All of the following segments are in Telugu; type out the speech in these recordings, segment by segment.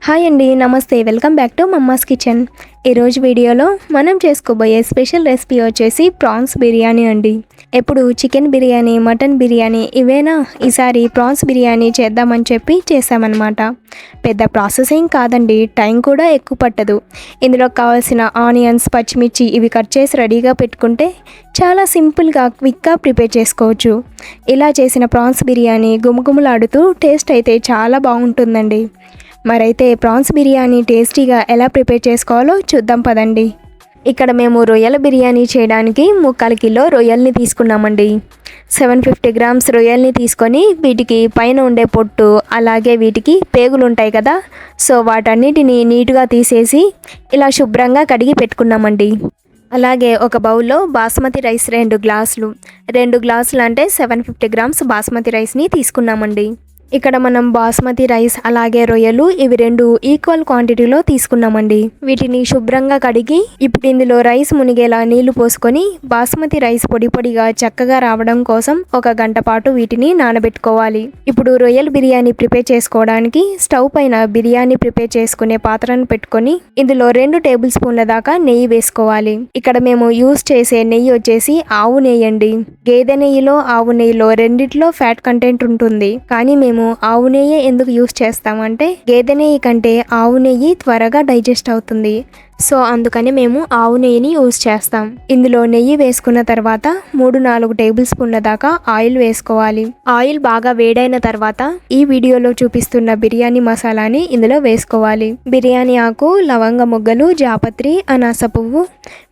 హాయ్ అండి, నమస్తే. Welcome back to mama's kitchen. ఈరోజు వీడియోలో మనం చేసుకోబోయే స్పెషల్ రెసిపీ వచ్చేసి ప్రాన్స్ బిర్యానీ అండి. ఎప్పుడు చికెన్ బిర్యానీ, మటన్ బిర్యానీ ఇవేనా, ఈసారి ప్రాన్స్ బిర్యానీ చేద్దామని చెప్పి చేసామన్నమాట. పెద్ద ప్రాసెస్ ఏం కాదండి, టైం కూడా ఎక్కువ పట్టదు. ఇందులో కావాల్సిన ఆనియన్స్, పచ్చిమిర్చి ఇవి కట్ చేసి రెడీగా పెట్టుకుంటే చాలా సింపుల్గా క్విక్గా ప్రిపేర్ చేసుకోవచ్చు. ఇలా చేసిన ప్రాన్స్ బిర్యానీ గుమగుమలాడుతూ టేస్ట్ అయితే చాలా బాగుంటుందండి. మరైతే ప్రాన్స్ బిర్యానీ టేస్టీగా ఎలా ప్రిపేర్ చేసుకోవాలో చూద్దాం పదండి. ఇక్కడ మేము రొయ్యల బిర్యానీ చేయడానికి 3/4 కిలో రొయ్యల్ని తీసుకున్నామండి. 750 గ్రామ్స్ రొయ్యల్ని తీసుకొని వీటికి పైన ఉండే పొట్టు అలాగే వీటికి పేగులు ఉంటాయి కదా, సో వాటన్నిటిని నీట్గా తీసేసి ఇలా శుభ్రంగా కడిగి పెట్టుకున్నామండి. అలాగే ఒక బౌల్లో బాస్మతి రైస్ 2 గ్లాసులు అంటే 750 గ్రామ్స్ బాస్మతి రైస్ని తీసుకున్నామండి. ఇక్కడ మనం బాస్మతి రైస్ అలాగే రొయ్యలు ఇవి 2 ఈక్వల్ క్వాంటిటీలో తీసుకున్నామండి. వీటిని శుభ్రంగా కడిగి ఇప్పుడు ఇందులో రైస్ మునిగేలా నీళ్లు పోసుకొని బాస్మతి రైస్ పొడిగా చక్కగా రావడం కోసం 1 గంట పాటు వీటిని నానబెట్టుకోవాలి. ఇప్పుడు రొయ్యల బిర్యానీ ప్రిపేర్ చేసుకోవడానికి స్టవ్ పైన బిర్యానీ ప్రిపేర్ చేసుకునే పాత్రను పెట్టుకొని ఇందులో 2 టేబుల్ స్పూన్ల దాకా నెయ్యి వేసుకోవాలి. ఇక్కడ మేము యూస్ చేసే నెయ్యి వచ్చేసి ఆవు నెయ్యి అండి. గేదె నెయ్యిలో, ఆవు నెయ్యిలో రెండిట్లో ఫ్యాట్ కంటెంట్ ఉంటుంది, కానీ మేము ఆవు నెయ్యి ఎందుకు యూస్ చేస్తామంటే గేదె నెయ్యి కంటే ఆవు నెయ్యి త్వరగా డైజెస్ట్ అవుతుంది. సో అందుకని మేము ఆవు నెయ్యిని యూస్ చేస్తాం. ఇందులో నెయ్యి వేసుకున్న తర్వాత 3-4 టేబుల్ స్పూన్ల దాకా ఆయిల్ వేసుకోవాలి. ఆయిల్ బాగా వేడైన తర్వాత ఈ వీడియోలో చూపిస్తున్న బిర్యానీ మసాలాని ఇందులో వేసుకోవాలి. బిర్యానీ ఆకు, లవంగ మొగ్గలు, జాపత్రి, అనాస పువ్వు,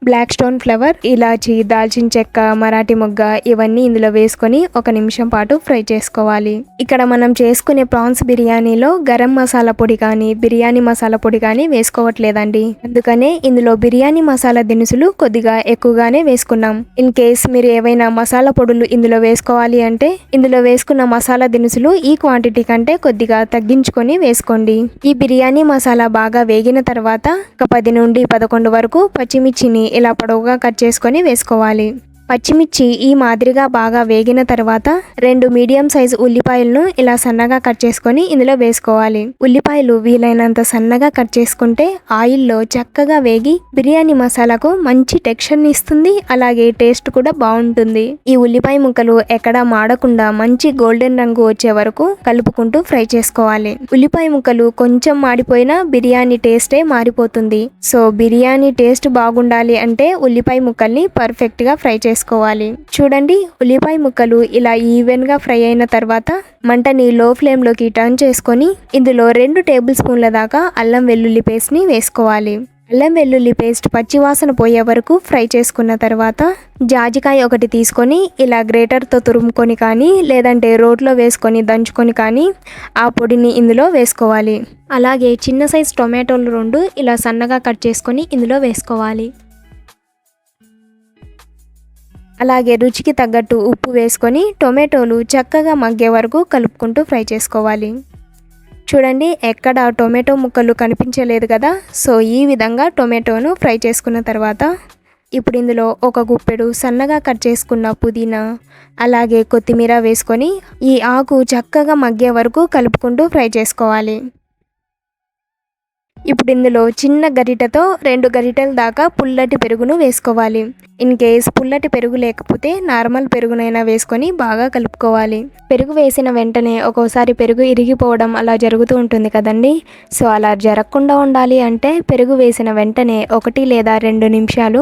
బ్లాక్ స్టోన్ ఫ్లవర్, ఇలాచి, దాల్చిన చెక్క, మరాఠీ మొగ్గ ఇవన్నీ ఇందులో వేసుకొని 1 నిమిషం పాటు ఫ్రై చేసుకోవాలి. ఇక్కడ మనం చేసుకునే ప్రాన్స్ బిర్యానీలో గరం మసాలా పొడి కానీ బిర్యానీ మసాలా పొడి కానీ వేసుకోవట్లేదండి. అందుకని ఇందులో బిర్యానీ మసాలా దినుసులు కొద్దిగా ఎక్కువగానే వేసుకున్నాం. ఇన్ కేస్ మీరు ఏవైనా మసాలా పొడులు ఇందులో వేసుకోవాలి అంటే ఇందులో వేసుకున్న మసాలా దినుసులు ఈ క్వాంటిటీ కంటే కొద్దిగా తగ్గించుకొని వేసుకోండి. ఈ బిర్యానీ మసాలా బాగా వేగిన తర్వాత ఒక 10 నుండి 11 వరకు పచ్చిమిర్చిని ఇలా పొడవుగా కట్ చేసుకొని వేసుకోవాలి. పచ్చిమిర్చి ఈ మాదిరిగా బాగా వేగిన తర్వాత 2 మీడియం సైజు ఉల్లిపాయలను ఇలా సన్నగా కట్ చేసుకొని ఇందులో వేసుకోవాలి. ఉల్లిపాయలు వీలైనంత సన్నగా కట్ చేసుకుంటే ఆయిల్లో చక్కగా వేగి బిర్యానీ మసాలాకు మంచి టెక్స్చర్ని ఇస్తుంది, అలాగే టేస్ట్ కూడా బాగుంటుంది. ఈ ఉల్లిపాయ ముక్కలు ఎక్కడా మాడకుండా మంచి గోల్డెన్ రంగు వచ్చే వరకు కలుపుకుంటూ ఫ్రై చేసుకోవాలి. ఉల్లిపాయ ముక్కలు కొంచెం మాడిపోయినా బిర్యానీ టేస్టే మారిపోతుంది. సో బిర్యానీ టేస్ట్ బాగుండాలి అంటే ఉల్లిపాయ ముక్కల్ని పర్ఫెక్ట్గా ఫ్రై చేసుకోవాలి. చూడండి, ఉల్లిపాయ ముక్కలు ఇలా ఈవెన్ గా ఫ్రై అయిన తర్వాత మంటని లో ఫ్లేమ్ లోకి టర్న్ చేసుకొని ఇందులో 2 టేబుల్ స్పూన్ల దాకా అల్లం వెల్లుల్లి పేస్ట్ ని వేసుకోవాలి. అల్లం వెల్లుల్లి పేస్ట్ పచ్చివాసన పోయే వరకు ఫ్రై చేసుకున్న తర్వాత జాజికాయ 1 తీసుకొని ఇలా గ్రేటర్తో తురుముకొని కానీ లేదంటే రోట్లో వేసుకొని దంచుకొని కానీ ఆ పొడిని ఇందులో వేసుకోవాలి. అలాగే చిన్న సైజ్ టొమాటోలు 2 ఇలా సన్నగా కట్ చేసుకొని ఇందులో వేసుకోవాలి. అలాగే రుచికి తగ్గట్టు ఉప్పు వేసుకొని టొమాటోలు చక్కగా మగ్గే వరకు కలుపుకుంటూ ఫ్రై చేసుకోవాలి. చూడండి, ఎక్కడ టొమాటో ముక్కలు కనిపించలేదు కదా, సో ఈ విధంగా టొమాటోను ఫ్రై చేసుకున్న తర్వాత ఇప్పుడు ఇందులో 1 గుప్పెడు సన్నగా కట్ చేసుకున్న పుదీనా అలాగే కొత్తిమీర వేసుకొని ఈ ఆకు చక్కగా మగ్గే వరకు కలుపుకుంటూ ఫ్రై చేసుకోవాలి. ఇప్పుడు ఇందులో చిన్న గరిటెతో 2 గరిటెల దాకా పుల్లటి పెరుగును వేసుకోవాలి. ఇన్ కేస్ పుల్లటి పెరుగు లేకపోతే నార్మల్ పెరుగునైనా వేసుకొని బాగా కలుపుకోవాలి. పెరుగు వేసిన వెంటనే ఒక్కోసారి పెరుగు ఇరిగిపోవడం అలా జరుగుతూ ఉంటుంది కదండి. సో అలా జరగకుండా ఉండాలి అంటే పెరుగు వేసిన వెంటనే 1 లేదా 2 నిమిషాలు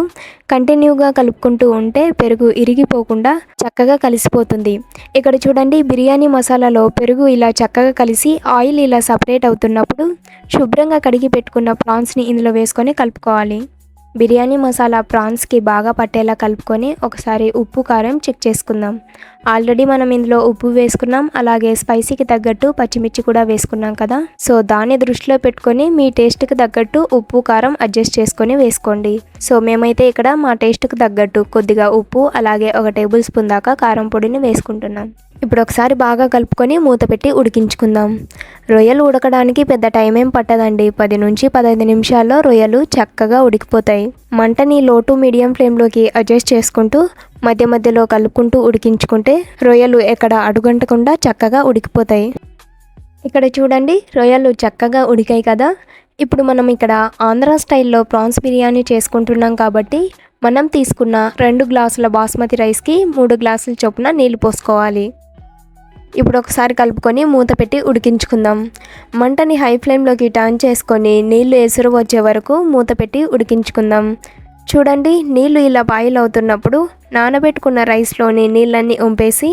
కంటిన్యూగా కలుపుకుంటూ ఉంటే పెరుగు ఇరిగిపోకుండా చక్కగా కలిసిపోతుంది. ఇక్కడ చూడండి, బిర్యానీ మసాలాలో పెరుగు ఇలా చక్కగా కలిసి ఆయిల్ ఇలా సపరేట్ అవుతున్నప్పుడు శుభ్రంగా కడిగి పెట్టుకున్న ప్రాన్స్ని ఇందులో వేసుకొని కలుపుకోవాలి. బిర్యానీ మసాలా ప్రాన్స్కి బాగా పట్టేలా కలుపుకొని ఒకసారి ఉప్పు కారం చెక్ చేసుకుందాం. ఆల్రెడీ మనం ఇందులో ఉప్పు వేసుకున్నాం, అలాగే స్పైసీకి తగ్గట్టు పచ్చిమిర్చి కూడా వేసుకున్నాం కదా, సో దాన్ని దృష్టిలో పెట్టుకొని మీ టేస్ట్కి తగ్గట్టు ఉప్పు కారం అడ్జస్ట్ చేసుకొని వేసుకోండి. సో మేమైతే ఇక్కడ మా టేస్ట్కి తగ్గట్టు కొద్దిగా ఉప్పు అలాగే 1 టేబుల్ స్పూన్ దాకా కారం పొడిని వేసుకుంటున్నాం. ఇప్పుడు ఒకసారి బాగా కలుపుకొని మూత పెట్టి ఉడికించుకుందాం. రొయ్యలు ఉడకడానికి పెద్ద టైం ఏం పట్టదండి. 10 నుంచి 15 నిమిషాల్లో రొయ్యలు చక్కగా ఉడికిపోతాయి. మంటని లో టు మీడియం ఫ్లేమ్లోకి అడ్జస్ట్ చేసుకుంటూ మధ్య మధ్యలో కలుపుకుంటూ ఉడికించుకుంటే రొయ్యలు ఎక్కడ అడుగంటకుండా చక్కగా ఉడికిపోతాయి. ఇక్కడ చూడండి రొయ్యలు చక్కగా ఉడికాయి కదా. ఇప్పుడు మనం ఇక్కడ ఆంధ్ర స్టైల్లో ప్రాన్స్ బిర్యానీ చేసుకుంటున్నాం కాబట్టి మనం తీసుకున్న 2 గ్లాసుల బాస్మతి రైస్కి 3 గ్లాసుల చొప్పున నీళ్లు పోసుకోవాలి. ఇప్పుడు ఒకసారి కలుపుకొని మూత పెట్టి ఉడికించుకుందాం. మంటని హై ఫ్లేమ్లోకి టర్న్ చేసుకొని నీళ్లు ఎసురు వచ్చే వరకు మూత పెట్టి ఉడికించుకుందాం. చూడండి నీళ్లు ఇలా బాయిల్ అవుతున్నప్పుడు నానబెట్టుకున్న రైస్లోని నీళ్ళన్నీ వంపేసి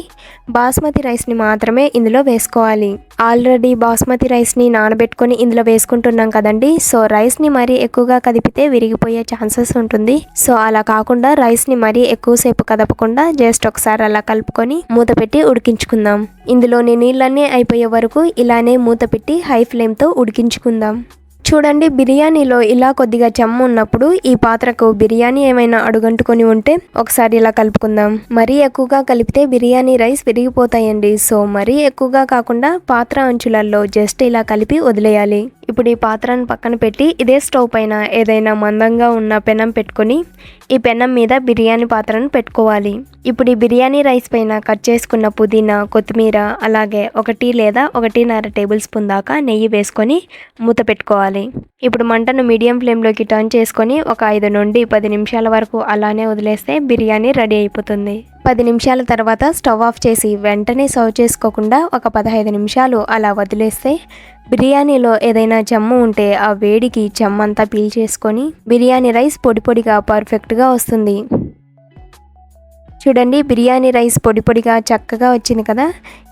బాస్మతి రైస్ని మాత్రమే ఇందులో వేసుకోవాలి. ఆల్రెడీ బాస్మతి రైస్ని నానబెట్టుకొని ఇందులో వేసుకుంటున్నాం కదండి. సో రైస్ని మరీ ఎక్కువగా కదిపితే విరిగిపోయే ఛాన్సెస్ ఉంటుంది. సో అలా కాకుండా రైస్ని మరీ ఎక్కువసేపు కదపకుండా జస్ట్ ఒకసారి అలా కలుపుకొని మూత పెట్టి ఉడికించుకుందాం. ఇందులోని నీళ్ళన్నీ అయిపోయే వరకు ఇలానే మూత పెట్టి హై ఫ్లేమ్తో ఉడికించుకుందాం. చూడండి బిర్యానీలో ఇలా కొద్దిగా చెమ్మ ఉన్నప్పుడు ఈ పాత్రకు బిర్యానీ ఏమైనా అడుగంటుకొని ఉంటే ఒకసారి ఇలా కలుపుకుందాం. మరీ ఎక్కువగా కలిపితే బిర్యానీ రైస్ విరిగిపోతాయండి. సో మరీ ఎక్కువగా కాకుండా పాత్ర అంచులలో జస్ట్ ఇలా కలిపి వదిలేయాలి. ఇప్పుడు ఈ పాత్రను పక్కన పెట్టి ఇదే స్టవ్ పైన ఏదైనా మందంగా ఉన్న పెనం పెట్టుకొని ఈ పెనం మీద బిర్యానీ పాత్రను పెట్టుకోవాలి. ఇప్పుడు ఈ బిర్యానీ రైస్ పైన కట్ చేసుకున్న పుదీనా, కొత్తిమీర, అలాగే 1 లేదా 1.5 టేబుల్ స్పూన్ దాకా నెయ్యి వేసుకొని మూత పెట్టుకోవాలి. ఇప్పుడు మంటను మీడియం ఫ్లేమ్లోకి టర్న్ చేసుకొని ఒక 5 నుండి 10 నిమిషాల వరకు అలానే వదిలేస్తే బిర్యానీ రెడీ అయిపోతుంది. 10 నిమిషాల తర్వాత స్టవ్ ఆఫ్ చేసి వెంటనే సర్వ్ చేసుకోకుండా ఒక 15 నిమిషాలు అలా వదిలేస్తే బిర్యానీలో ఏదైనా చెమ్మ ఉంటే ఆ వేడికి చెమ్మంతా పీల్చేసుకొని బిర్యానీ రైస్ పొడి పొడిగా పర్ఫెక్ట్గా వస్తుంది. చూడండి బిర్యానీ రైస్ పొడి పొడిగా చక్కగా వచ్చింది కదా.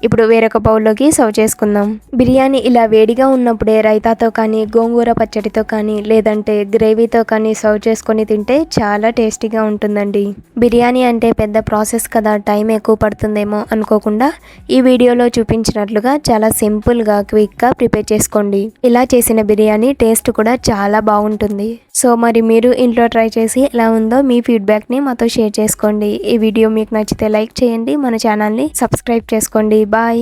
ఇప్పుడు వేరొక బౌల్లోకి సర్వ్ చేసుకుందాం. బిర్యానీ ఇలా వేడిగా ఉన్నప్పుడే రైతాతో కానీ, గోంగూర పచ్చడితో కానీ, లేదంటే గ్రేవీతో కానీ సర్వ్ చేసుకొని తింటే చాలా టేస్టీగా ఉంటుందండి. బిర్యానీ అంటే పెద్ద ప్రాసెస్ కదా, టైం ఎక్కువ పడుతుందేమో అనుకోకుండా ఈ వీడియోలో చూపించినట్లుగా చాలా సింపుల్గా క్విక్గా ప్రిపేర్ చేసుకోండి. ఇలా చేసిన బిర్యానీ టేస్ట్ కూడా చాలా బాగుంటుంది. సో మరి మీరు ఇంట్లో ట్రై చేసి ఎలా ఉందో మీ ఫీడ్బ్యాక్ని మాతో షేర్ చేసుకోండి. ఈ వీడియో మీకు నచ్చితే లైక్ చేయండి, మన ఛానల్ని సబ్స్క్రైబ్ చేసుకోండి. బాయ్.